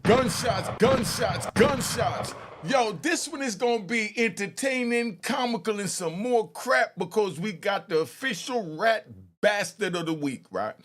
Gunshots, gunshots, gunshots. Yo, this one is gonna be entertaining, comical, and some more crap because we got the official rat bastard of the week, right?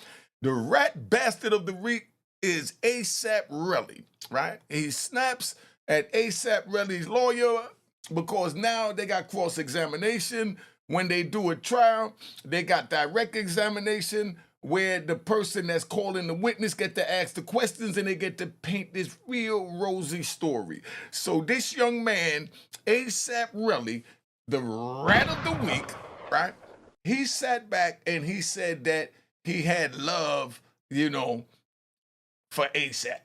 The rat bastard of the week is AP Relli, right? He snaps at AP Relli's lawyer because now they got cross-examination. When they do a trial, they got direct examination where the person that's calling the witness get to ask the questions and they get to paint this real rosy story. So this young man, AP Relli, the rat of the week, right? He sat back and he said that he had love, for AP.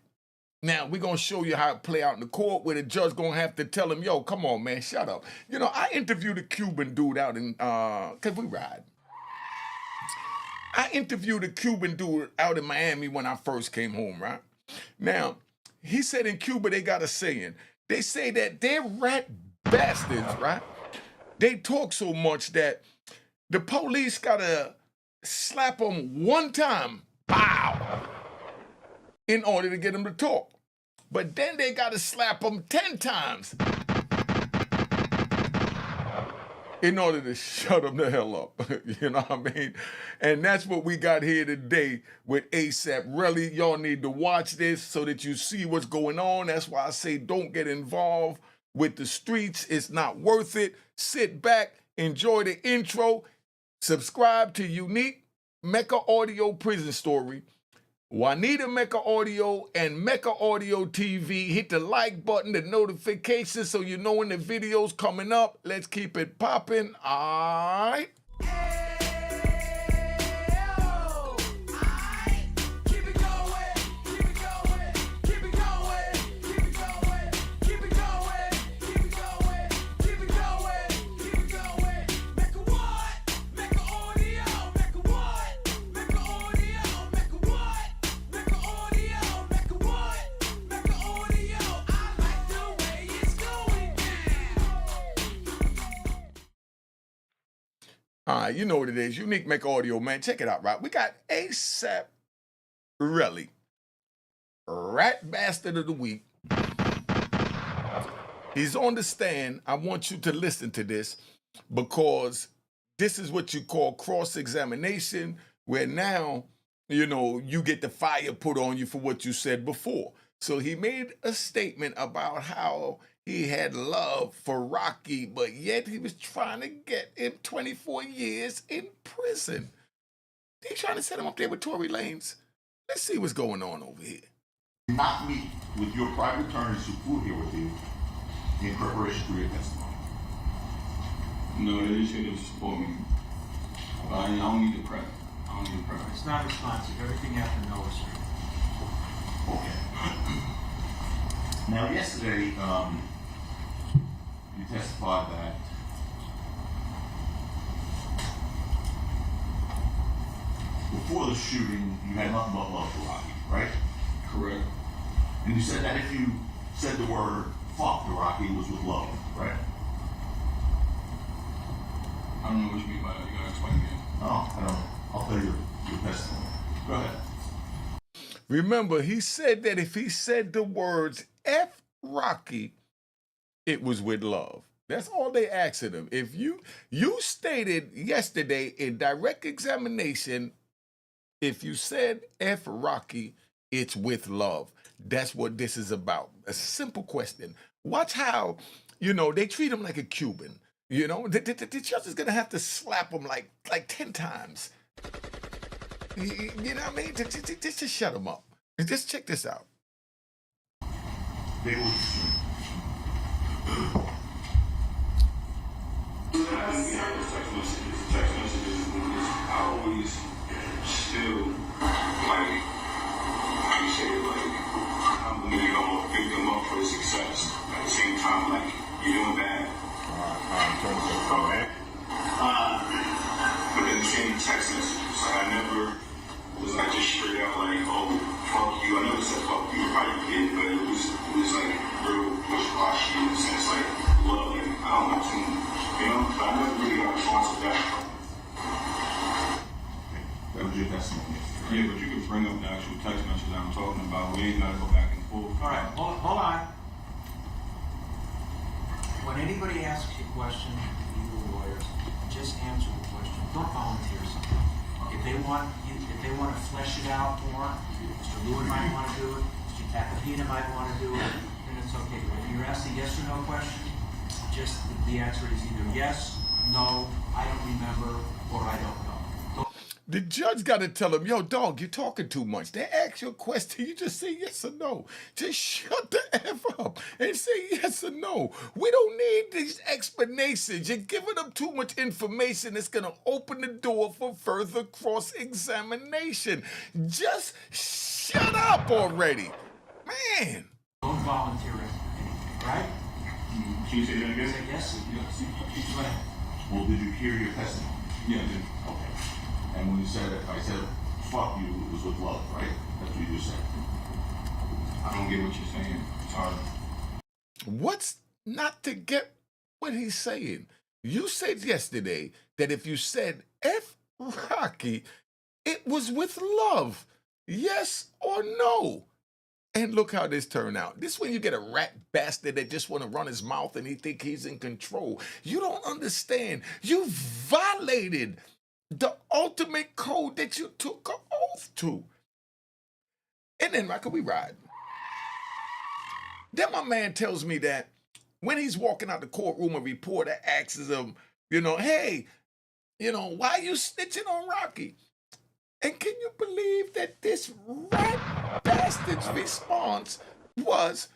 Now, we're going to show you how it play out in the court where the judge going to have to tell him, yo, come on, man, shut up. I interviewed a Cuban dude out in, cause we ride. I interviewed a Cuban dude out in Miami when I first came home, right? Now, he said in Cuba they got a saying. They say that they're rat bastards, right? They talk so much that the police got to slap them one time, pow, in order to get them to talk. But then they got to slap them 10 times in order to shut them the hell up. You know what I mean? And that's what we got here today with AP Relli. Y'all need to watch this so that you see what's going on. That's why I say don't get involved with the streets. It's not worth it. Sit back, enjoy the intro, subscribe to Unique Mecca Audio Prison Story, Juanita Mecca Audio, and Mecca Audio TV. Hit the like button, the notifications, so you know when the video's coming up. Let's keep it popping. All right. All right, you know what it is. Unique Mecca Audio, man. Check it out, right? We got AP Relli, rat bastard of the week. He's on the stand. I want you to listen to this because this is what you call cross-examination, where now, you get the fire put on you for what you said before. So he made a statement about how he had love for Rocky, but yet he was trying to get him 24 years in prison. They trying to set him up there with Tory Lanez. Let's see what's going on over here. Not meet with your private attorneys who flew here with you in preparation for your testimony. No, they just said they would support me. But I don't need the prep. It's not responsive. Everything you have to know is true. Okay. Now, yesterday, you testified that before the shooting, you had nothing but love for Rocky, right? Correct. And you said that if you said the word fuck to Rocky, it was with love, right? I don't know what you mean by that. You gotta explain again. Oh, I don't know. I'll tell you your testimony. Go ahead. Remember, he said that if he said the words F Rocky, it was with love. That's all they asked of him. If you stated yesterday in direct examination, if you said F Rocky, it's with love. That's what this is about. A simple question. Watch how, they treat him like a Cuban. The judge is going to have to slap him like 10 times. You know what I mean? Just to shut him up. Just check this out. They will I always still, like, how you say it, like, I'm gonna pick them up for success. At the same time, like, you're doing bad. Okay. But then the same text messages, like, I never was like just straight out like, oh, fuck you. I never said fuck you, probably did, but it was like real wishy-washy in the sense like love, and I don't know, but I never really got a response to that. That was your testimony. Yeah, but you can bring up the actual text message I'm talking about. We ain't gotta go back and forth. All right, hold on. When anybody asks you a question, you lawyers, just answer the question. Don't volunteer something. If they want to flesh it out more, Mr. Lewin might want to do it, Mr. Tacopina might want to do it, then it's okay. But if you're asked a yes or no question, just the answer is either yes, no, I don't remember, or I don't know. The judge got to tell him, yo, dog, you're talking too much. They ask you a question, you just say yes or no. Just shut the F up and say yes or no. We don't need these explanations. You're giving them too much information. It's going to open the door for further cross-examination. Just shut up already. Man. Don't volunteer anything, right? Can you say that again? Say yes? Yes. Go ahead. Well, did you hear your testimony? Yeah, I did. Okay. And when you said it, I said, fuck you, it was with love, right? That's what you just said. I don't get what you're saying. Sorry. What's not to get what he's saying? You said yesterday that if you said F Rocky, it was with love. Yes or no? And look how this turned out. This when you get a rat bastard that just want to run his mouth and he think he's in control. You don't understand. You violated the ultimate code that you took an oath to. And then, Michael, we ride. Then my man tells me that when he's walking out the courtroom, a reporter asks him, hey, why you snitching on Rocky? And can you believe that this rat bastard's response was,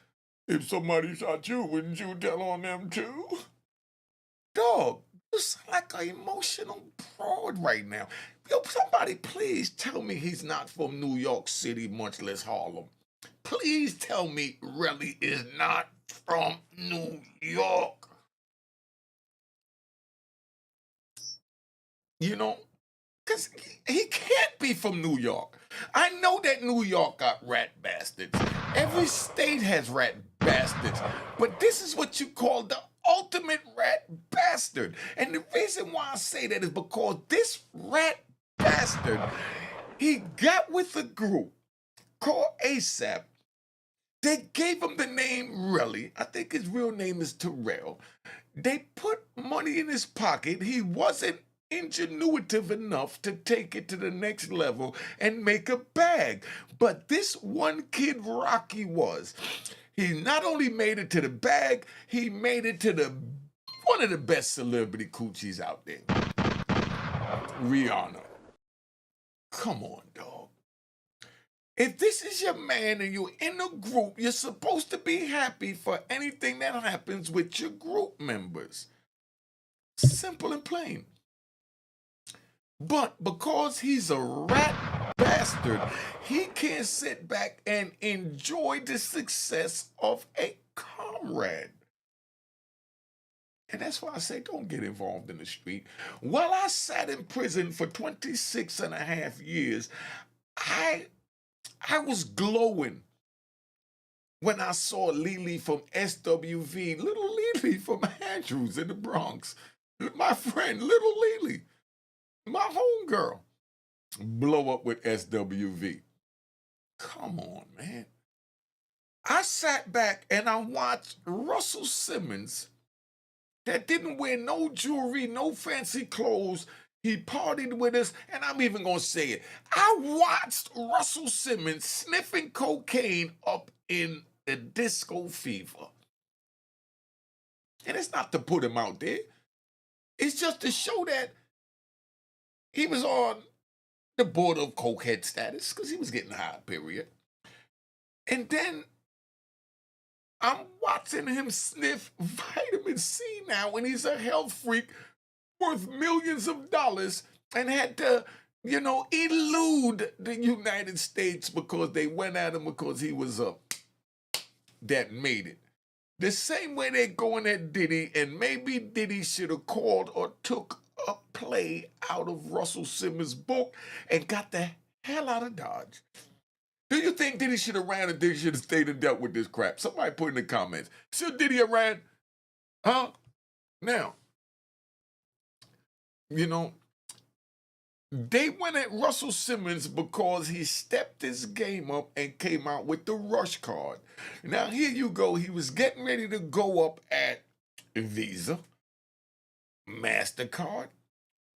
if somebody shot you, wouldn't you tell on them too? Dog, you sound like an emotional fraud right now. Yo, somebody please tell me he's not from New York City, much less Harlem. Please tell me Relli is not from New York. Because he can't be from New York. I know that New York got rat bastards. Every state has rat bastards. But this is what you call the ultimate rat bastard. And the reason why I say that is because this rat bastard, he got with a group called ASAP. They gave him the name Relli. I think his real name is Terrell. They put money in his pocket. He wasn't ingenuitive enough to take it to the next level and make a bag. But this one kid, Rocky, was. He not only made it to the bag, he made it to one of the best celebrity coochies out there. Rihanna. Come on, dog. If this is your man and you're in a group, you're supposed to be happy for anything that happens with your group members. Simple and plain. But because he's a rat bastard, he can't sit back and enjoy the success of a comrade. And that's why I say don't get involved in the street. While I sat in prison for 26 and a half years, I was glowing when I saw Lily from SWV, little Lily from Andrews in the Bronx, my friend, little Lily, my homegirl, blow up with SWV. Come on, man. I sat back and I watched Russell Simmons, that didn't wear no jewelry, no fancy clothes. He partied with us, and I'm even going to say it. I watched Russell Simmons sniffing cocaine up in the disco fever. And it's not to put him out there. It's just to show that he was on the border of cokehead status because he was getting high, period. And then I'm watching him sniff vitamin C now, and he's a health freak worth millions of dollars and had to, elude the United States because they went at him because he was that made it. The same way they're going at Diddy, and maybe Diddy should have called or took a play out of Russell Simmons' book and got the hell out of Dodge. Do you think Diddy should have ran or Diddy should have stayed and dealt with this crap? Somebody put in the comments. Should Diddy have ran? Huh? Now, They went at Russell Simmons because he stepped his game up and came out with the rush card. Now, here you go. He was getting ready to go up at Visa, MasterCard,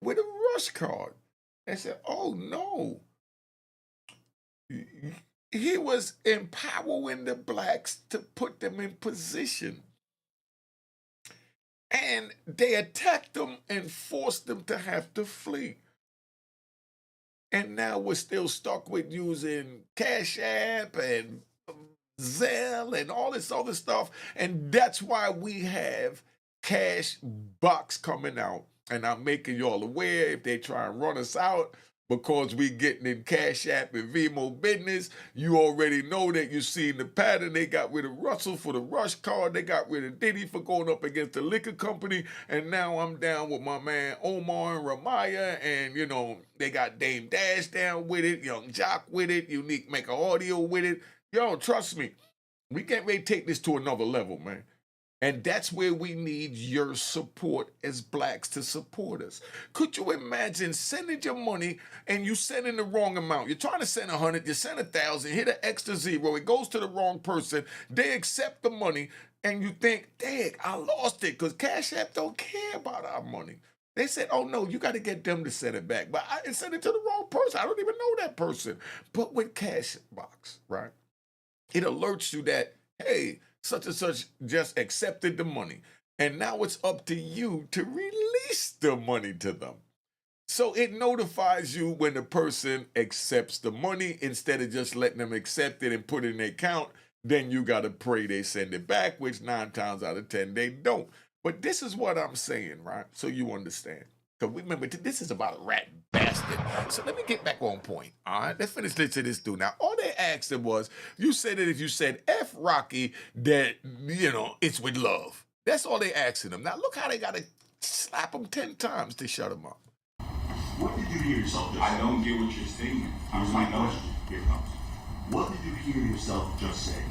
with a rush card. They said, oh no. He was empowering the blacks to put them in position. And they attacked them and forced them to have to flee. And now we're still stuck with using Cash App and Zelle and all this other stuff. And that's why we have Cash Box coming out. And I'm making y'all aware if they try and run us out because we getting in Cash App and Vimo business, you already know that you seen the pattern. They got rid of Russell for the rush card. They got rid of Diddy for going up against the liquor company. And now I'm down with my man Omar and Ramaya. And, you know, they got Dame Dash down with it, Young Jock with it, Unique Maker Audio with it. Yo, trust me, we can't really take this to another level, man. And that's where we need your support as blacks to support us. Could you imagine sending your money and you sending the wrong amount? You're trying to send 100, you send 1,000, hit an extra zero, it goes to the wrong person, they accept the money, and you think, dang, I lost it, because Cash App don't care about our money. They said, oh no, you got to get them to send it back. But I sent it to the wrong person. I don't even know that person. But with Cash Box, right, it alerts you that, hey, such and such just accepted the money. And now it's up to you to release the money to them. So it notifies you when the person accepts the money instead of just letting them accept it and put it in their account. Then you got to pray they send it back, which 9 times out of 10 they don't. But this is what I'm saying, right? So you understand. Because remember, this is about a rat bastard. So let me get back on point. All right, let's finish this to this dude. Now, all they asked him was, you said that if you said F Rocky, that, you know, it's with love. That's all they asking him. Now, look how they got to slap him 10 times to shut him up. What did you hear yourself just say? I don't get what you're saying. Here's my question. Here it comes. What did you hear yourself just say?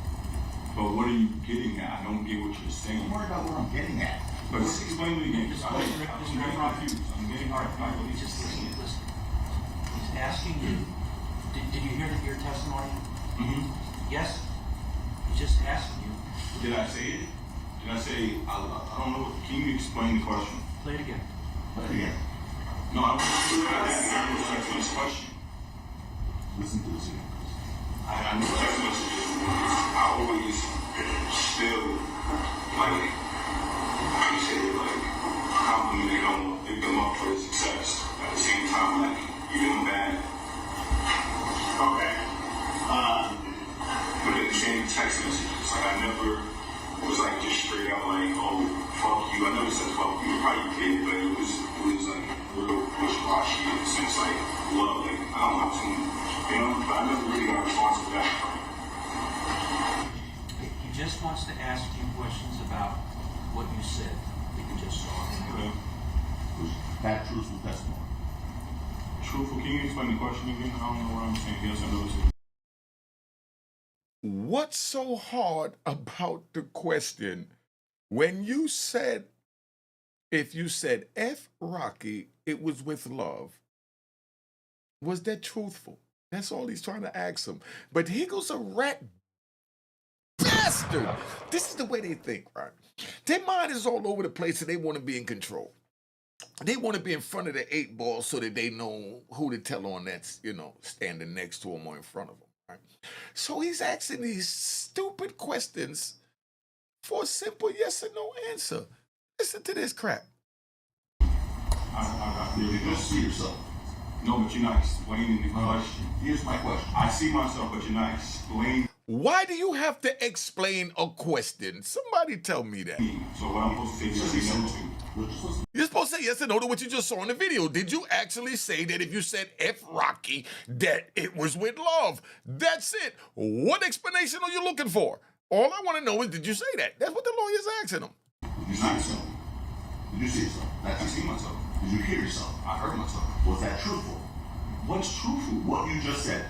But what are you getting at? I don't get what you're saying. Don't worry about what I'm getting at. But just explain it again. I'm getting confused. I'm getting confused. Just listen. He's asking you, did you hear your testimony? Mm-hmm. Yes? He's just asking you. Did I say it? Did I say, I don't know. Can you explain the question? Play it again. Play it again. No, I'm asking this question. Listen to this again. I know text messages. I always still, like, how you say it, like, compliment them, pick them up for success. At the same time, like, you doing bad. Okay. But in the same text messages, like, I never was like just straight out like, oh, fuck you. I never said fuck you. You probably did, but it was like real wishy-washy in the sense like love. Like, I don't know, you know, but I never really got a response to that. He just wants to ask you questions about what you said that you just saw. Okay. That truthful testimony. Truthful, can you explain the question again? I don't know what I'm saying. Yes, I know it's. What's so hard about the question when you said, if you said F Rocky, it was with love? Was that truthful? That's all he's trying to ask him. But here goes a rat bastard. This is the way they think, right? Their mind is all over the place and they want to be in control. They want to be in front of the 8 ball so that they know who to tell on that's, you know, standing next to them or in front of them. Right? So he's asking these stupid questions for a simple yes or no answer. Listen to this crap. You just see yourself. No, but you're not explaining the question. Here's my question. I see myself, but you're not explaining. Why do you have to explain a question? Somebody tell me that. So what I'm supposed to say yes or no to? You're supposed to say yes or no to what you just saw in the video. Did you actually say that if you said F Rocky, that it was with love? That's it. What explanation are you looking for? All I want to know is, did you say that? That's what the lawyer's asking him. Did you see yourself? Did you see yourself? I see myself. Did you hear yourself? I heard myself. Was that truthful? What's truthful? What you just said.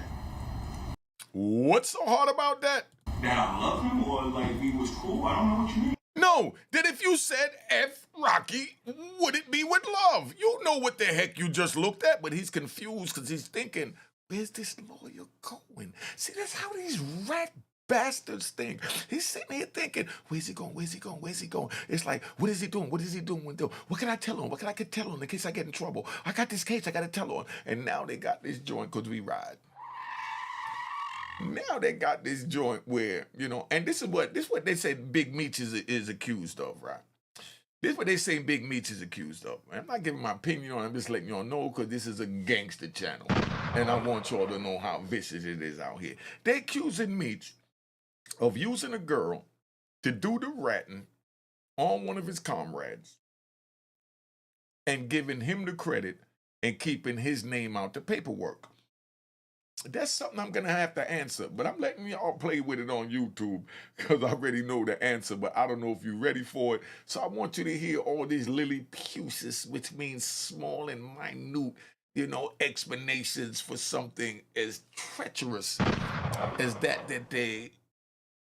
What's so hard about that? That I love him or like we was cool? I don't know what you mean. No, know that if you said F Rocky, would it be with love? You know what the heck you just looked at, but he's confused because he's thinking, where's this lawyer going? See, that's how these rat bastards think. He's sitting here thinking, where's he going? Where's he going? Where's he going? It's like, what is he doing? What is he doing? What can I tell him? What can I tell him in case I get in trouble? I got this case I got to tell on. And now they got this joint because we ride. Now they got this joint where, and this is what they said Big Meech is accused of, right? This is what they say Big Meech is accused of. I'm not giving my opinion on it, I'm just letting y'all know because this is a gangster channel. And I want y'all to know how vicious it is out here. They're accusing Meech of using a girl to do the ratting on one of his comrades and giving him the credit and keeping his name out the paperwork. That's something I'm going to have to answer, but I'm letting y'all play with it on YouTube because I already know the answer, but I don't know if you're ready for it. So I want you to hear all these Lilliputians, which means small and minute, explanations for something as treacherous as that they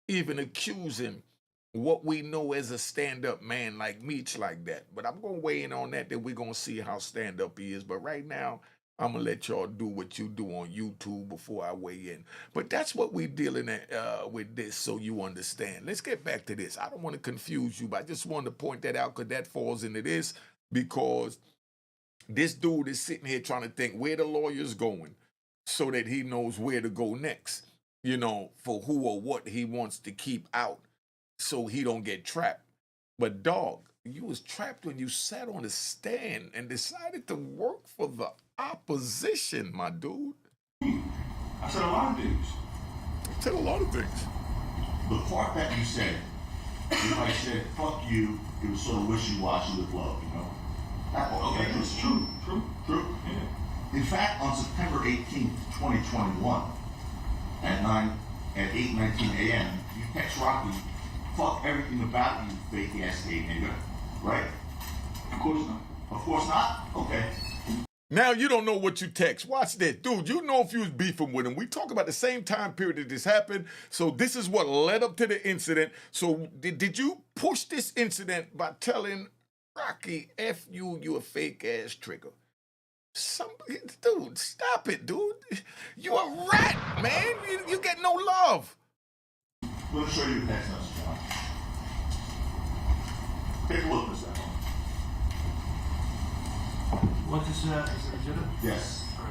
even accusing what we know as a stand-up man like Meech like that. But I'm going to weigh in on that we're going to see how stand-up he is. But right now, I'm going to let y'all do what you do on YouTube before I weigh in. But that's what we're dealing with this so you understand. Let's get back to this. I don't want to confuse you, but I just wanted to point that out because that falls into this because this dude is sitting here trying to think where the lawyer's going so that he knows where to go next, for who or what he wants to keep out so he don't get trapped. But dog, you was trapped when you sat on the stand and decided to work for the opposition, my dude. I said a lot of things. I said a lot of things. The part that you said, if I said, fuck you, it was sort of wishy-washy with love, That part, okay, it's true. True. Yeah. In fact, on September 18th, 2021, at 8:19 a.m., you text Rocky, fuck everything about you, fake ass gay nigga. Right? Of course not. Of course not? Okay. Now you don't know what you text. Watch this. Dude, you know if you was beefing with him. We talk about the same time period that this happened. So this is what led up to the incident. So did you push this incident by telling Rocky, F you a fake ass trigger? Dude, stop it, dude. You a rat, man. You get no love. Let me show you the text message, John. Take a look at this second. What is it legitimate? Yes. Hold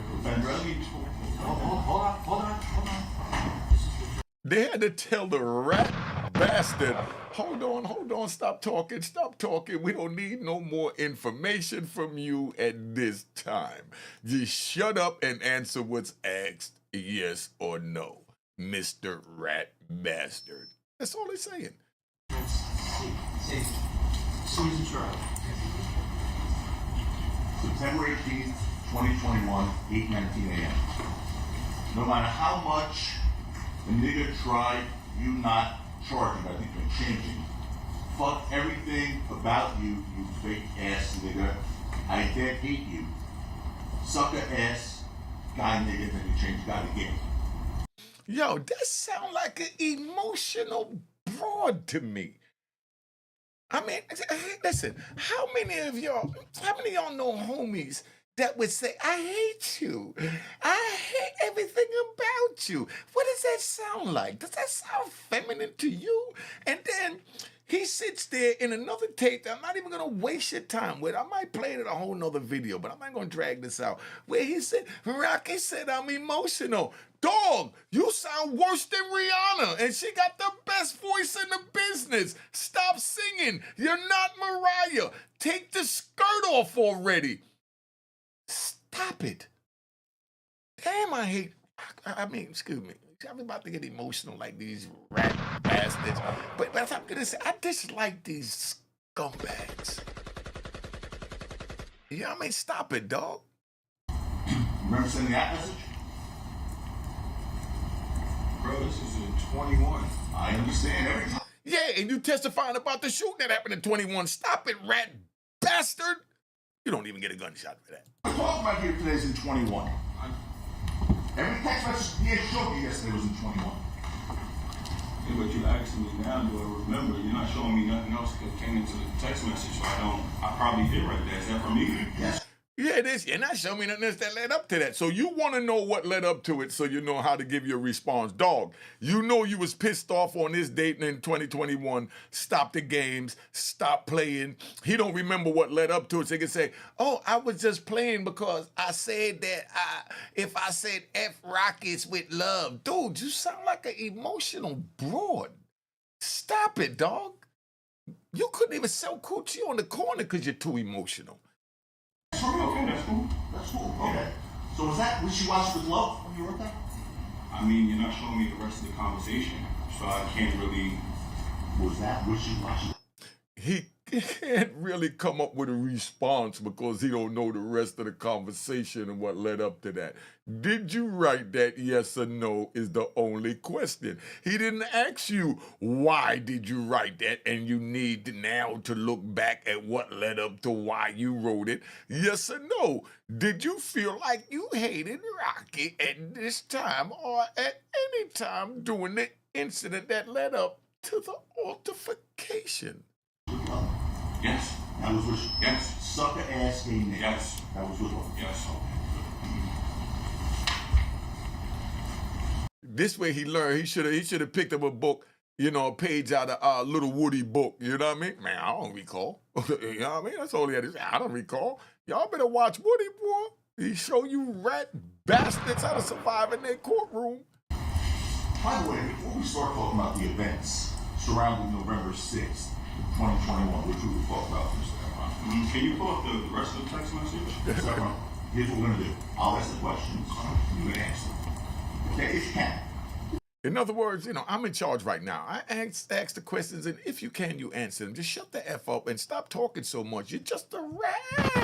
on. This is the They had to tell the rat bastard, hold on, stop talking. We don't need no more information from you at this time. Just shut up and answer what's asked, yes or no, Mr. Rat Bastard. That's all they're saying. C is in charge. September 18th, 2021, 8:19 a.m. No matter how much the nigga tried, you not charging, I think you're changing. Fuck everything about you, you fake ass nigga. I dead hate you. Sucker ass guy nigga that you changed got again. Yo, that sound like an emotional broad to me. I mean, listen, how many of y'all know homies that would say, I hate you. I hate everything about you. What does that sound like? Does that sound feminine to you? And then he sits there in another tape that I'm not even going to waste your time with. I might play it in a whole nother video, but I'm not going to drag this out. Where he said, Rocky said, I'm emotional. Dog, you sound worse than Rihanna, and she got the best voice in the business. Stop singing. You're not Mariah. Take the skirt off already. Stop it. Damn, I mean, excuse me. I'm about to get emotional like these rat bastards. But I'm going to say, I dislike these scumbags. You know what I mean? Stop it, dog. Remember sending that message? Bro, this is in 21. I understand every time. Yeah, and you testifying about the shooting that happened in 21. Stop it, rat bastard. You don't even get a gunshot for that. We're talking about here today is in 21. Every text message he had showed you yesterday was in 21. Yeah, but you asking me now, do I remember? You're not showing me nothing else that came into the text message, so I probably did write that. Is that for me? Yes. Yeah, it is. You're not showing me nothing else that led up to that. So you want to know what led up to it so you know how to give your response. Dog, you know you was pissed off on this date in 2021. Stop the games. Stop playing. He don't remember what led up to it. So he can say, oh, I was just playing because I said that if I said F Rockets with love. Dude, you sound like an emotional broad. Stop it, dog. You couldn't even sell coochie on the corner because you're too emotional. Okay, that's cool. That's cool. Okay. So was that wishy-washy with love when you wrote that? I mean, you're not showing me the rest of the conversation, so I can't really. Was that wishy-washy? He can't really come up with a response because he don't know the rest of the conversation and what led up to that. Did you write that? Yes or no is the only question. He didn't ask you why did you write that, and you need now to look back at what led up to why you wrote it. Yes or no? Did you feel like you hated Rocky at this time or at any time during the incident that led up to the altercation? With love. Yes. That was with Yes. sucker ass game name. Yes. That was with love. Yes. This way he learned. He should have picked up a book, a page out of Little Woody book. You know what I mean? Man, I don't recall. You know what I mean? That's all he had to say. I don't recall. Y'all better watch Woody, boy. He show you rat bastards how to survive in their courtroom. By the way, before we start talking about the events surrounding November 6th, 2021, which we will talk about in a second, Can you pull up the rest of the text message? here's what we're going to do. I'll ask the questions. You can answer. Okay, if you can. In other words, I'm in charge right now. I ask the questions, and if you can, you answer them. Just shut the F up and stop talking so much. You're just a rat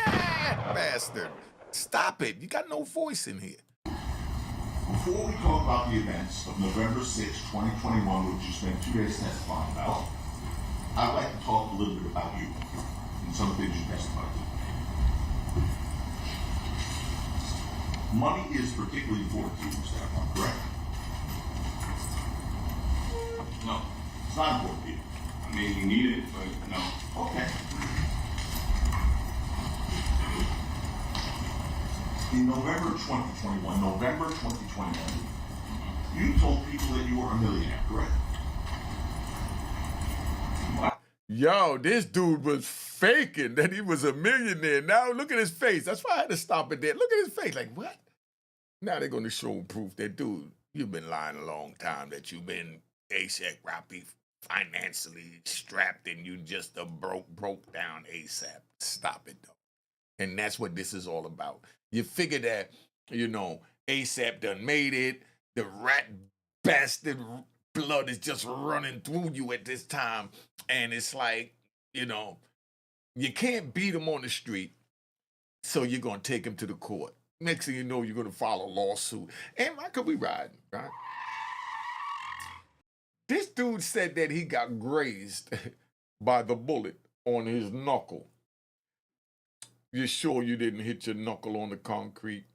bastard. Stop it. You got no voice in here. Before we talk about the events of November 6th, 2021, which you spent 2 days testifying about, I'd like to talk a little bit about you and some of the things you testified to. Money is particularly important to you, Mr. Efron, correct? No. It's not important to you. I mean, you need it, but no. Okay. In November 2021, you told people that you were a millionaire, correct? Yo, this dude was faking that he was a millionaire. Now look at his face. That's why I had to stop it there. Look at his face. Like, what? Now they're going to show proof that, dude, you've been lying a long time, that you've been ASAP Rocky financially strapped and you just broke down ASAP. Stop it, though. And that's what this is all about. You figure that, ASAP done made it. The rat bastard blood is just running through you at this time. And it's like, you can't beat him on the street. So you're going to take him to the court. Next thing you know, you're going to file a lawsuit. And I could be riding, right? This dude said that he got grazed by the bullet on his knuckle. You sure you didn't hit your knuckle on the concrete?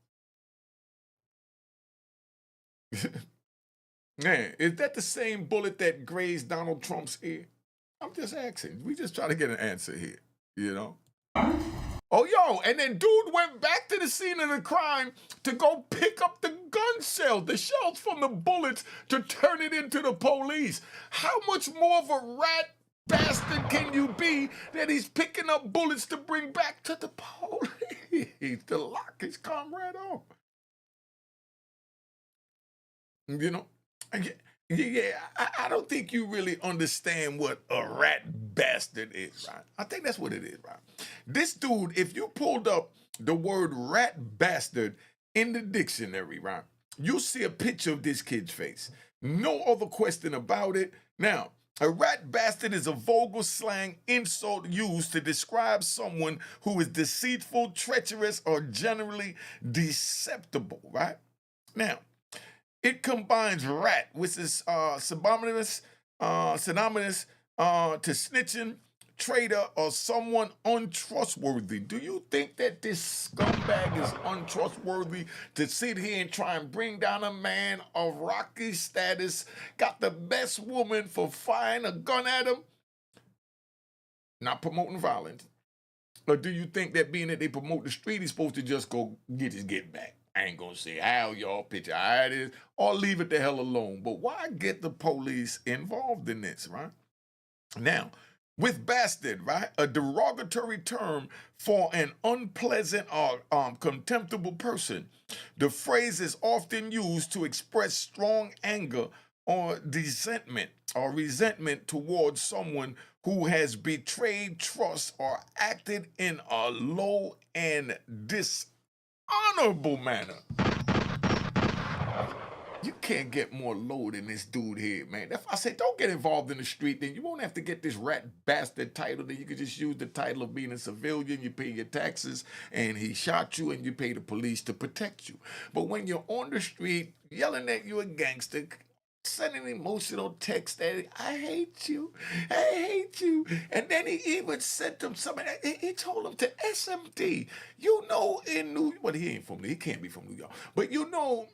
Man, is that the same bullet that grazed Donald Trump's ear? I'm just asking. We just try to get an answer here, Oh, yo, and then dude went back to the scene of the crime to go pick up the gun shells, the shells from the bullets, to turn it into the police. How much more of a rat bastard can you be that he's picking up bullets to bring back to the police to lock his comrade up? I don't think you really understand what a rat bastard is, right? I think that's what it is, right? This dude, if you pulled up the word rat bastard in the dictionary, right, you'll see a picture of this kid's face. No other question about it. Now, a rat bastard is a vulgar slang insult used to describe someone who is deceitful, treacherous, or generally deceptible, right? Now, it combines rat, which is synonymous to snitching, traitor or someone untrustworthy. Do you think that this scumbag is untrustworthy to sit here and try and bring down a man of rocky status, got the best woman for firing a gun at him? Not promoting violence. Or do you think that being that they promote the street, he's supposed to just go get his get back? I ain't gonna say how y'all picture how it is, or leave it the hell alone. But why get the police involved in this, right? Now, with bastard, right, a derogatory term for an unpleasant or contemptible person, the phrase is often used to express strong anger or resentment towards someone who has betrayed trust or acted in a low and dishonorable manner. You can't get more low than this dude here, man. If I say don't get involved in the street, then you won't have to get this rat bastard title. Then you could just use the title of being a civilian. You pay your taxes, and he shot you, and you pay the police to protect you. But when you're on the street yelling at you a gangster, sending emotional text that I hate you, I hate you, and then he even sent him something. He told him to SMD. You know, in he ain't from. He can't be from New York, but you know.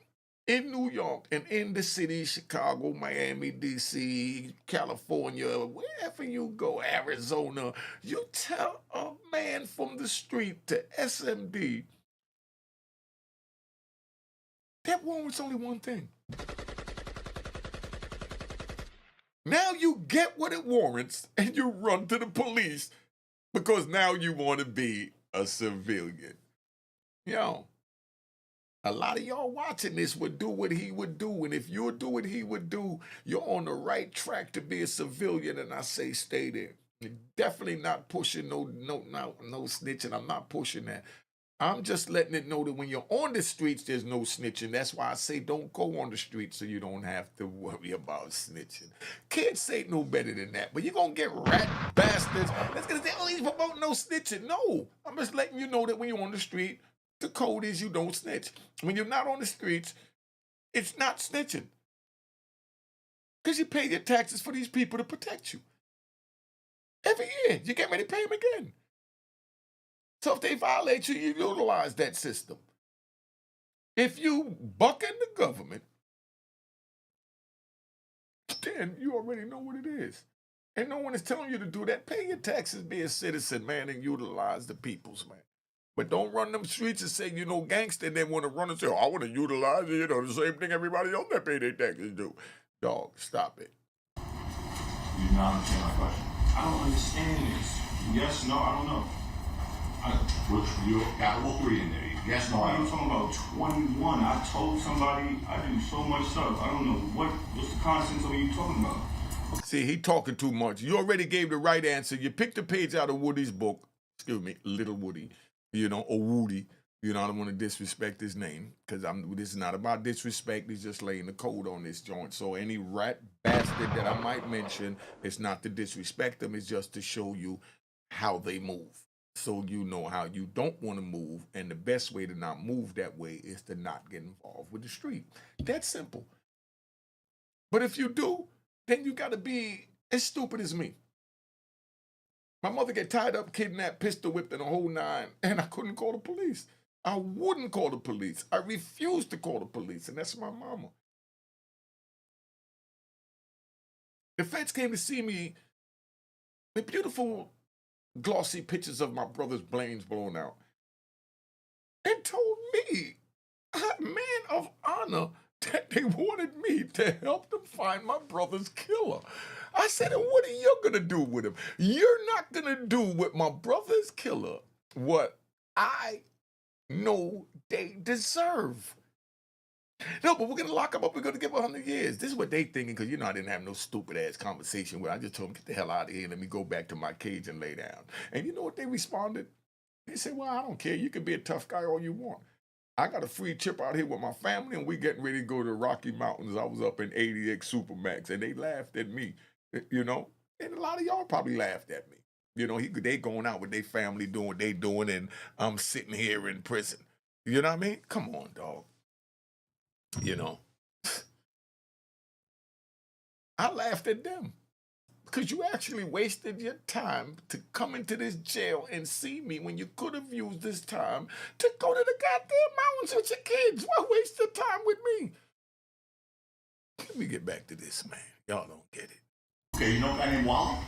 In New York and in the city, Chicago, Miami, DC, California, wherever you go, Arizona, you tell a man from the street to SMD, that warrants only one thing. Now you get what it warrants and you run to the police because now you want to be a civilian. Yo. A lot of y'all watching this would do what he would do, and if you'll do what he would do, you're on the right track to be a civilian, and I say stay there. You're definitely not pushing no snitching. I'm not pushing that. I'm just letting it know that when you're on the streets, there's no snitching. That's why I say don't go on the streets so you don't have to worry about snitching. Kids say no better than that, but you're going to get rat bastards that's going to say, oh, he's promoting no snitching. No, I'm just letting you know that when you're on the street, the code is you don't snitch. When you're not on the streets, it's not snitching. Because you pay your taxes for these people to protect you. Every year, you get ready to pay them again. So if they violate you, you utilize that system. If you buck in the government, then you already know what it is. And no one is telling you to do that. Pay your taxes, be a citizen, man, and utilize the peoples, man. But don't run them streets and say, you know, gangster, and then want to run and say, oh, I want to utilize it, you know, the same thing everybody else that pay their taxes do. Dog, stop it. You do not understand my question. I don't understand this. Yes, no, I don't know. You got all three in there. Yes, no, I I'm don't. talking about 21. I told somebody I do so much stuff. I don't know what's the content of you talking about. See, he talking too much. You already gave the right answer. You picked a page out of Woody's book. Excuse me, Little Woody. You know, or Woody. You know, I don't want to disrespect his name because this is not about disrespect. He's just laying the code on this joint. So any rat bastard that I might mention, it's not to disrespect them. It's just to show you how they move. So you know how you don't want to move. And the best way to not move that way is to not get involved with the street. That's simple. But if you do, then you got to be as stupid as me. My mother get tied up, kidnapped, pistol whipped, and a whole nine, and I couldn't call the police. I wouldn't call the police. I refused to call the police, and that's my mama. The feds came to see me with beautiful, glossy pictures of my brother's brains blown out and told me, a man of honor, that they wanted me to help them find my brother's killer. I said, and what are you going to do with him? You're not going to do with my brother's killer what I know they deserve. No, but we're going to lock him up. We're going to give him 100 years. This is what they thinking because, you know, I didn't have no stupid-ass conversation with. I just told them, get the hell out of here. Let me go back to my cage and lay down. And you know what they responded? They said, well, I don't care. You can be a tough guy all you want. I got a free trip out here with my family, and we getting ready to go to the Rocky Mountains. I was up in 80X Supermax, and they laughed at me, you know? And a lot of y'all probably laughed at me. You know, they going out with their family doing what they doing, and I'm sitting here in prison. You know what I mean? Come on, dog. You know? I laughed at them. Because you actually wasted your time to come into this jail and see me when you could have used this time to go to the goddamn mountains with your kids. Why waste your time with me? Let me get back to this, man. Y'all don't get it. Okay, you know a guy named Wally?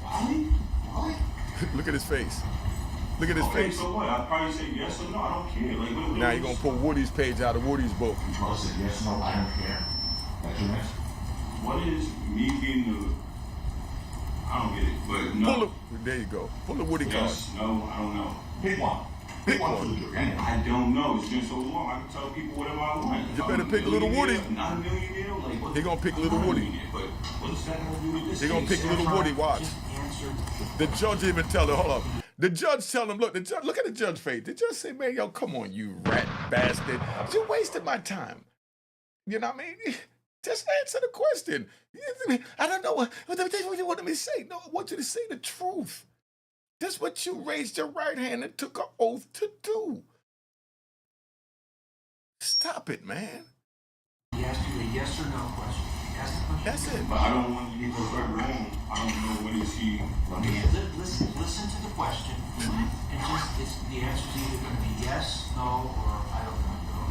Wally? Look at his face. Look at his Okay, face. so what? I'd probably say yes or no. I don't care. Like, Now you're going to pull Woody's page out of Woody's book. You probably said yes, no, I don't care. That's your answer? What is me being the... I don't get it, but no. Pull it. There you go. Pull the Woody card. Yes, no, I don't know. Pick one. Pick one for the jury. Anyway. I don't know. It's been so long. I can tell people whatever I want. You better pick Little Woody. Not a millionaire. Like, what? He gonna pick Little Woody. But what does that have to do with this? He gonna case? pick Little Woody. Watch. Just answer The judge even tell her, hold up. The judge tell him, look, the judge, look at the judge face. The judge say, man, yo, come on, you rat bastard. You wasted my time. You know what I mean? Just answer the question. I don't know what you want me to say. No, I want you to say the truth. That's what you raised your right hand and took an oath to do. Stop it, man. He asked you a yes or no question. He asked the question. That's it. But I don't want you to go right wrong. I don't know what is he. Listen to the question, and the answer is either going to be yes, no, or I don't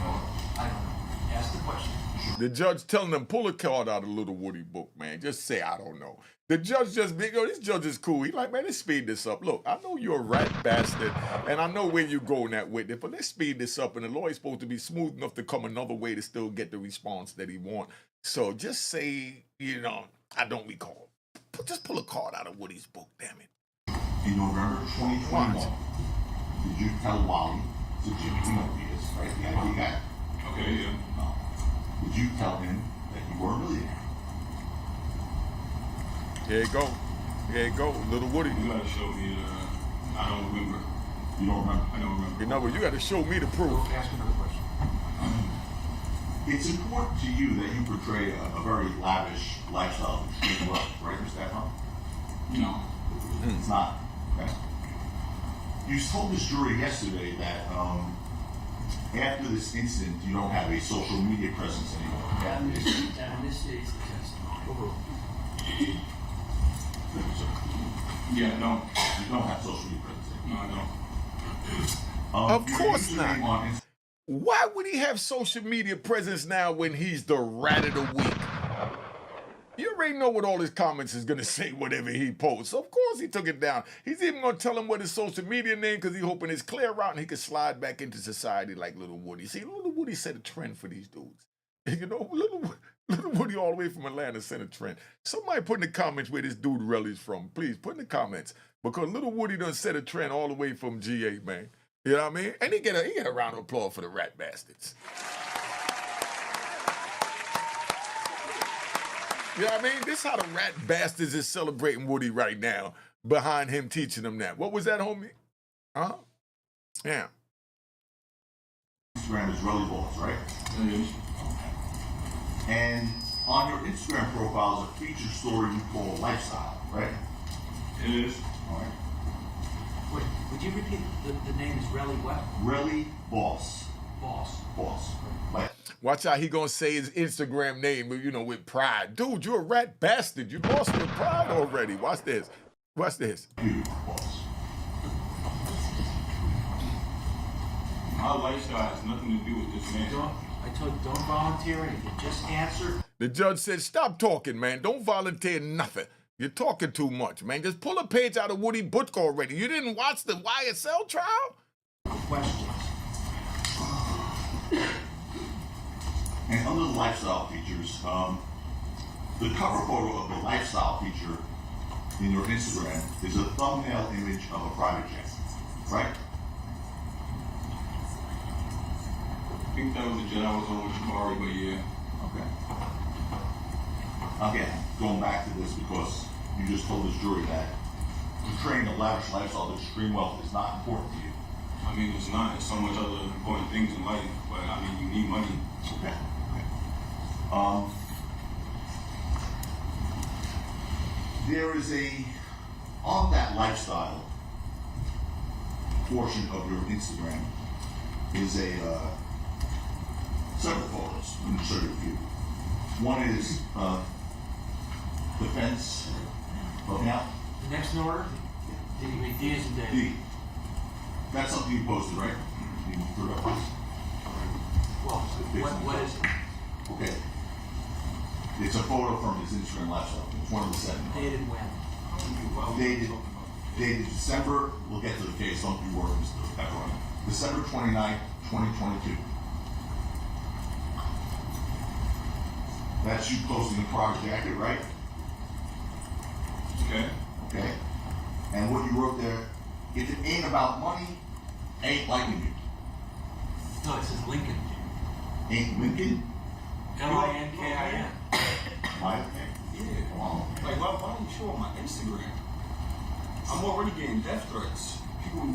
know. I don't know. Ask the question. The judge telling them, pull a card out of Little Woody book, man. Just say, I don't know. The judge just big, yo, this judge is cool. He like, man, let's speed this up. Look, I know you're a rat bastard, and I know where you're going at with it, but let's speed this up. And the lawyer's supposed to be smooth enough to come another way to still get the response that he want. So just say, you know, I don't recall. Just pull a card out of Woody's book, damn it. In November 2021, did you tell Wally to Jimmy, you know who he is, right? You got it. Okay, yeah. No. Did you tell him that you were a millionaire? Here you go. Here you go, Little Woody. You gotta show me I don't remember. You don't remember? I don't remember. You know, you got to show me the proof. Ask another question. It's important to you that you portray a very lavish lifestyle of extreme wealth, right, Mr. Stefan? No. It's not. Okay. You told this jury yesterday that after this incident, you don't have a social media presence anymore. That misstates the testimony. Yeah, no. You don't have social media presence anymore. No, I don't. Of course not. Why would he have social media presence now when he's the rat of the week? You already know what all his comments is going to say, whatever he posts. Of course he took it down. He's even going to tell him what his social media name because he's hoping it's clear out and he can slide back into society like Little Woody. See, Little Woody set a trend for these dudes. You know, Little Woody all the way from Atlanta set a trend. Somebody put in the comments where this dude Relli's from. Please, put in the comments. Because Little Woody done set a trend all the way from GA, man. You know what I mean? And he get a round of applause for the rat bastards. You know what I mean? This is how the rat bastards is celebrating Woody right now behind him teaching them that. What was that, homie? Huh? Yeah. Instagram is Relli Balls, right? It is. And on your Instagram profile is a feature story you call Lifestyle, right? It is. All right. Wait, would you repeat the name is Relli what? Relli Boss. Boss. Boss. Like, Watch out, he gonna say his Instagram name, you know, with pride. Dude, you're a rat bastard. You lost your pride already. Watch this. Watch this. you, Boss. My lifestyle has nothing to do with this man. I told you, don't volunteer anything. Just answer. The judge said, stop talking, man. Don't volunteer nothing. You're talking too much, man. Just pull a page out of Woody book already. You didn't watch the YSL trial? Questions. And under the lifestyle features, the cover photo of the lifestyle feature in your Instagram is a thumbnail image of a private jet, right? I think that was the jet I was on with Shamari, but yeah. Okay. Again, going back to this because you just told this jury that portraying a lavish lifestyle of extreme wealth is not important to you. I mean, it's not. It's so much other important things in life, but I mean, you need money. Okay. There is on that lifestyle portion of your Instagram is several photos. I'm going to show you a few. One is the fence Help me out? The next in order, D is in David. D. That's something you posted, right? You threw it up. Well, what is it? Okay. It's a photo from his Instagram lifestyle. It's one of the seven. Dated when? Dated December, we'll get to the case, don't be worried, Mr. Pepperoni. December 29th, 2022. That's you posting the Prada jacket, right? Okay. Okay. And what you wrote there, if it ain't about money, ain't liking you. No, it says Lincoln. Ain't Lincoln? Linkin. My Yeah. wow. Like, why don't you show on my Instagram? I'm already getting death threats. People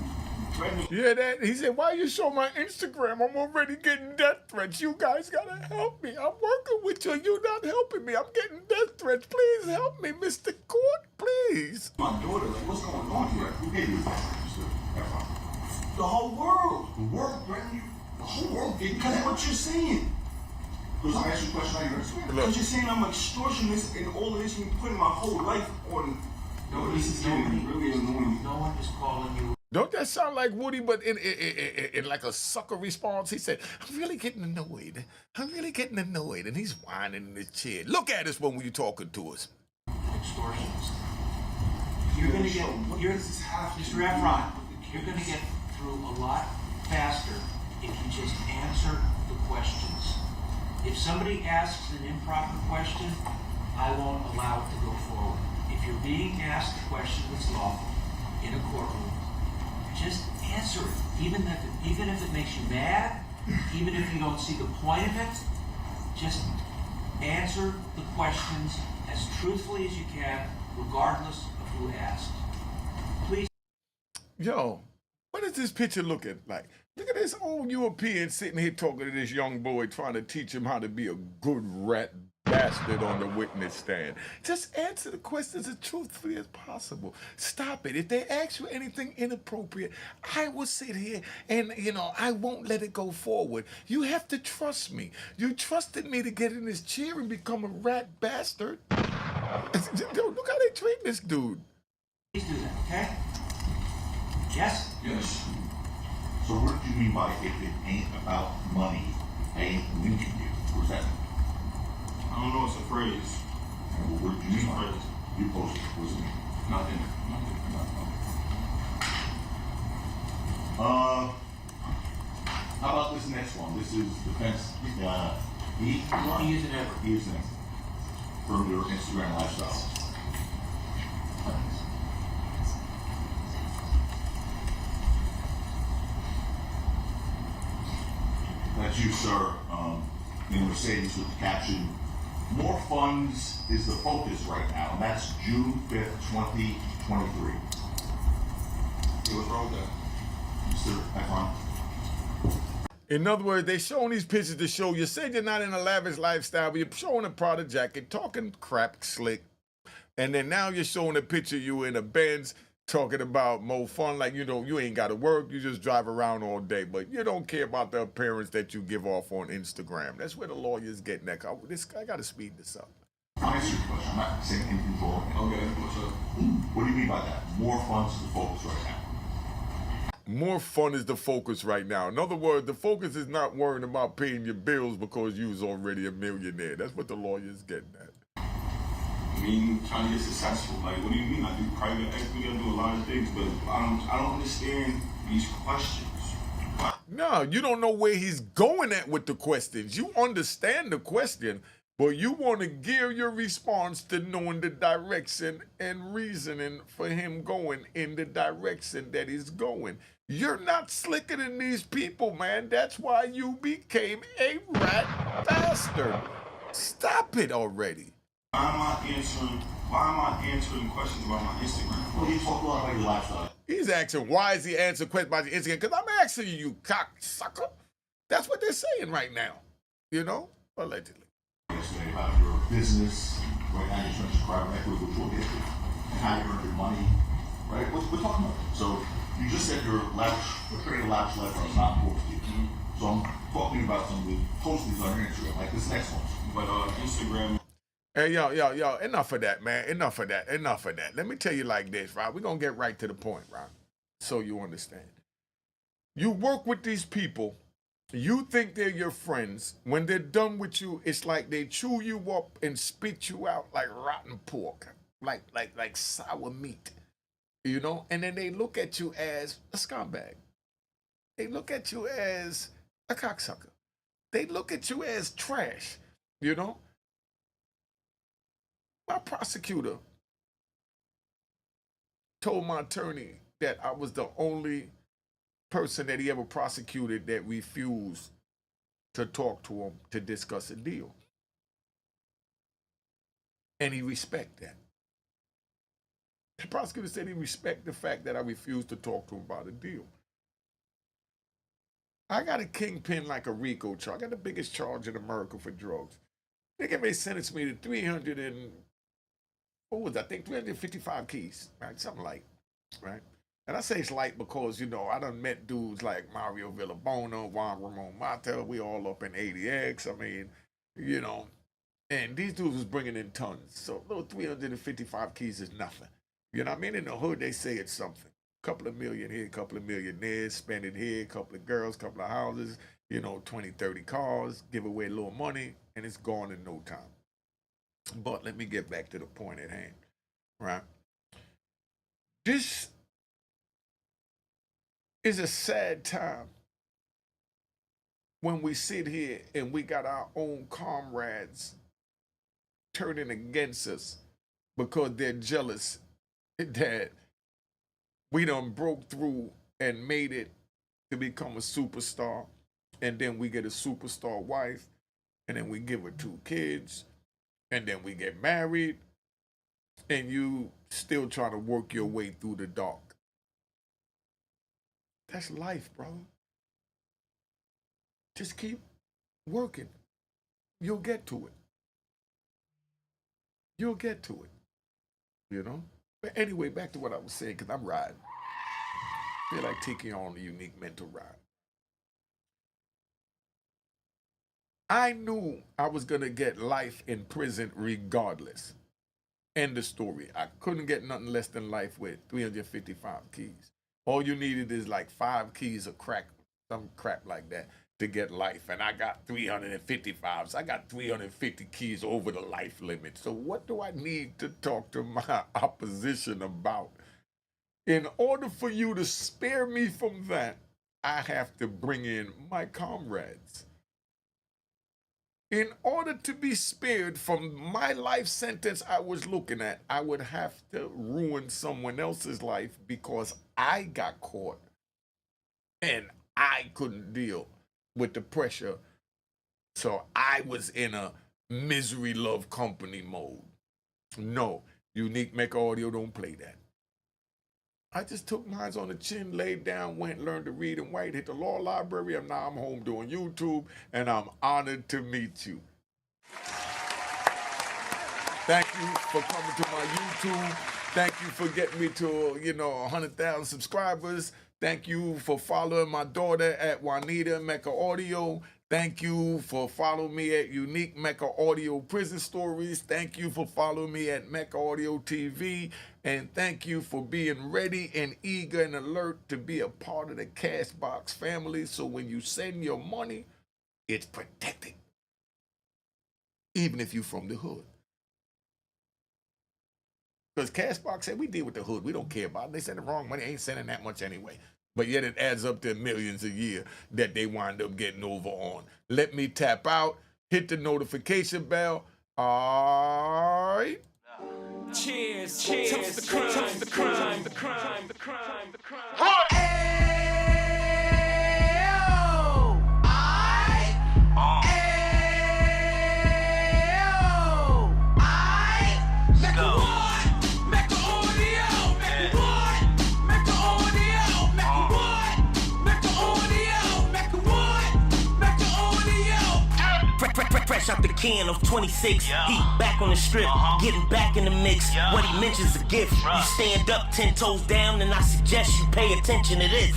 threatening. Yeah, that he said, why you show my Instagram? I'm already getting death threats. You guys gotta help me. I'm working with you. You're not helping me. I'm getting death threats. Please help me, Mr. Court, please. My daughter, like, what's going on here? Who gave you that, Mr. Pepperoni? The whole world. The world threatened you? The whole world gave you Because of that? what you're saying. Because I'm asking you a question on your Instagram. Look. Because you're saying I'm extortionist and all of this, and you're putting my whole life on. Yo, this is getting really annoying. No one is calling you. Don't that sound like Woody, but in like a sucker response? He said, I'm really getting annoyed. I'm really getting annoyed. And he's whining in his chair. Look at us when you're talking to us. Extortionist. You're gonna get, Mr. Efron, you're gonna get through a lot faster if you just answer the questions. If somebody asks an improper question, I won't allow it to go forward. If you're being asked a question that's lawful in a courtroom, just answer it. Even if it makes you mad, even if you don't see the point of it, just answer the questions as truthfully as you can, regardless of who asked. Please. Yo, what is this picture looking like? Look at this old European sitting here talking to this young boy, trying to teach him how to be a good rat bastard on the witness stand. Just answer the questions as truthfully as possible. Stop it. If they ask you anything inappropriate, I will sit here and, I won't let it go forward. You have to trust me. You trusted me to get in this chair and become a rat bastard. Yo, look how they treat this dude. Please do that, okay? Yes? Yes. So what do you mean by if it ain't about money, ain't linking you? What's that? I don't know, it's a phrase. And what do you mean by it? You posted it, what's it mean? Nothing. How about this next one? This is defense, He is an ever. He is next. From your Instagram lifestyle. That's you, sir, in a Mercedes with the caption, more funds is the focus right now, and that's June 5th, 2023. Hey, what's wrong with that? Mr. Efron. In other words, they showing these pictures to show you said you're not in a lavish lifestyle, but you're showing a Prada jacket, talking crap slick. And then now you're showing a picture of you in a Benz talking about more fun, like, you ain't got to work, you just drive around all day, but you don't care about the appearance that you give off on Instagram. That's where the lawyers get next. I got to speed this up. I'll answer your question. I'm not saying anything wrong. Okay, what's up? What do you mean by that? More funds is the focus right now. More fun is the focus right now. In other words, the focus is not worrying about paying your bills because you was already a millionaire. That's what the lawyer's getting at. I mean, trying to get successful. Like, what do you mean? I do private equity, I do a lot of things, but I don't understand these questions. No, you don't know where he's going at with the questions. You understand the question, but you want to gear your response to knowing the direction and reasoning for him going in the direction that he's going. You're not slicker than these people, man. That's why you became a rat bastard. Stop it already. Why am I answering questions about my Instagram? Well, you talk a lot about your lifestyle. He's asking, why is he answering questions about your Instagram? Because I'm asking you, cocksucker. That's what they're saying right now. Allegedly. Yesterday about your business, right now you're trying to private equity, which we'll get to, and how you earn your money, right? We're talking about it. So you just said you're creating a lavish lifestyle is not important to you. So I'm talking about some of the postings on your Instagram, like this next one. But Instagram. Hey, yo, enough of that, man. Enough of that. Let me tell you like this, right? We're going to get right to the point, right? So you understand. You work with these people. You think they're your friends. When they're done with you, it's like they chew you up and spit you out like rotten pork, like sour meat, you know? And then they look at you as a scumbag. They look at you as a cocksucker. They look at you as trash, you know? My prosecutor told my attorney that I was the only person that he ever prosecuted that refused to talk to him to discuss a deal. And he respect that. The prosecutor said he respect the fact that I refused to talk to him about a deal. I got a kingpin like a RICO charge. I got the biggest charge in America for drugs. They may sentence me to 355 keys, right? Something like, right? And I say it's light because, you know, I done met dudes like Mario Villabona, Juan Ramon Mata, we all up in 80X. I mean, you know, and these dudes was bringing in tons. So little 355 keys is nothing. You know what I mean? In the hood, they say it's something. Couple of million here, couple of millionaires, spend it here, couple of girls, couple of houses, you know, 20, 30 cars, give away a little money, and it's gone in no time. But let me get back to the point at hand, right? This is a sad time when we sit here and we got our own comrades turning against us because they're jealous that we done broke through and made it to become a superstar, and then we get a superstar wife, and then we give her 2 kids, and then we get married, and you still trying to work your way through the dark. That's life, brother. Just keep working. You'll get to it. You'll get to it. You know? But anyway, back to what I was saying, because I'm riding. I feel like taking on a unique mental ride. I knew I was going to get life in prison regardless. End of story. I couldn't get nothing less than life with 355 keys. All you needed is like 5 keys of crack, some crap like that, to get life. And I got 355. So I got 350 keys over the life limit. So what do I need to talk to my opposition about? In order for you to spare me from that, I have to bring in my comrades. In order to be spared from my life sentence I was looking at, I would have to ruin someone else's life because I got caught and I couldn't deal with the pressure. So I was in a misery love company mode. No, Unique Mecca Audio don't play that. I just took mine on the chin, laid down, went, learned to read and write, hit the law library, and now I'm home doing YouTube, and I'm honored to meet you. Thank you for coming to my YouTube. Thank you for getting me to, 100,000 subscribers. Thank you for following my daughter at Juanita Mecca Audio. Thank you for following me at Unique Mecca Audio Prison Stories. Thank you for following me at Mecca Audio TV. And thank you for being ready and eager and alert to be a part of the Cashbox family. So when you send your money, it's protected. Even if you're from the hood. Because Cashbox said, we deal with the hood. We don't care about it. They send the wrong money. Ain't sending that much anyway. But yet it adds up to millions a year that they wind up getting over on. Let me tap out. Hit the notification bell. All right. Cheers, cheers, toast the crime, toast the crime, the crime, the crime, the crime. Fresh out the again, I'm 26. He back on the strip, getting back in the mix. What he mentions a gift. You stand up 10 toes down, and I suggest you pay attention to this.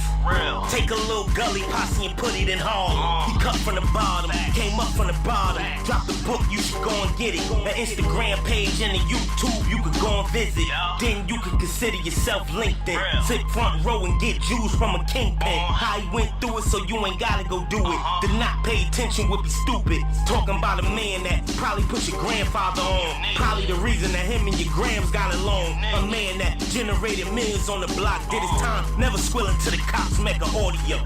Take a little gully posse and put it in Harlem. He cut from the bottom, came up from the bottom. Drop the book, you should go and get it. An Instagram page and a YouTube, you could go and visit. Then you could consider yourself LinkedIn. Sit front row and get Jews from a kingpin. How he went through it, so you ain't gotta go do it. To not pay attention would be stupid. Talking about a man that probably put your grandfather on. Probably the reason that him and your grams got along. A man that generated millions on the block, did his time, never squilling to the cops, make an audio.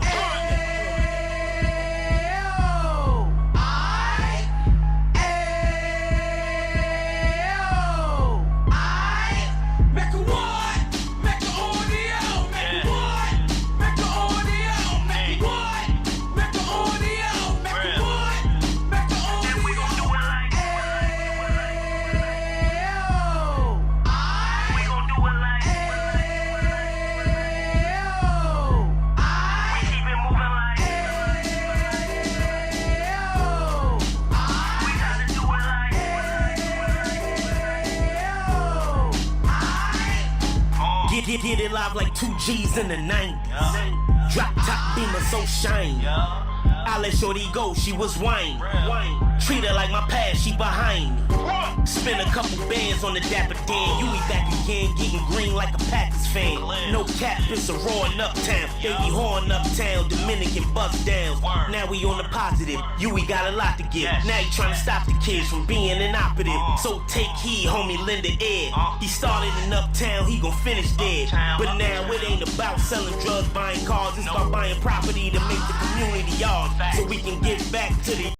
Get it live like 2 G's in the 90s. Drop top beamer so shiny. I let shorty go, she was wine. Treat her like my past, she behind me. Spend a couple bands on the Dapper Dan. You be back again, getting green like a Packers fan. No cap, it's a roaring uptown. Baby horn uptown, Dominican bust downs. Now we on the positive, we got a lot to give. Now you trying to stop the kids from being inoperative. So take heed, homie, lend a ear. He started in uptown, he gon' finish dead. But now it ain't about selling drugs, buying cars. It's about buying property to make the community ours, so we can give back to the